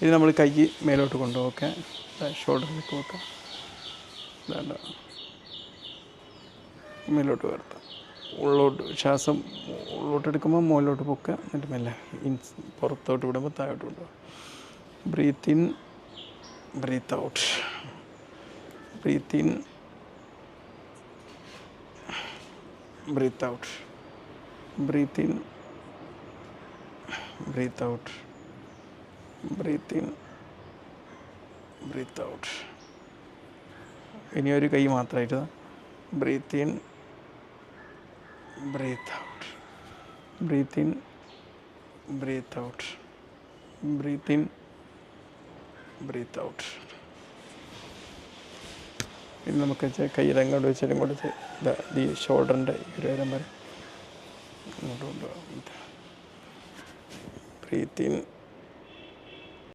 ഇത് നമ്മൾ കൈ മേലോട്ട് കൊണ്ടുപോക്കെ ഷോൾഡറിലേക്ക് വെക്കാം. വേണ്ട, മേലോട്ട് വരുത്താം. ഉള്ളോട്ട് ശ്വാസം ഉള്ളോട്ടെടുക്കുമ്പോൾ മുകളിലോട്ട് പൊക്കുക. എന്നിട്ട് മെല്ലെ പുറത്തോട്ട് വിടുമ്പോൾ താഴോട്ട് കൊണ്ടുപോകുക. Breathe in, breathe out, breathe in, breathe out, breathe in, breathe out, breathe in, breathe out. ഇനി ഒരു കൈ മാത്രമായിട്ട് breathe in, breathe out, breathe in, breathe out, breathe in, breathe out. ഇനി നമുക്ക് കയ്യിൽ അങ്ങോട്ട് വെച്ചാൽ ഇങ്ങോട്ട് ഈ ഷോൾഡറിൻ്റെ ഒരു വരെ ഇങ്ങോട്ട് കൊണ്ടുപോകാം. Breath in,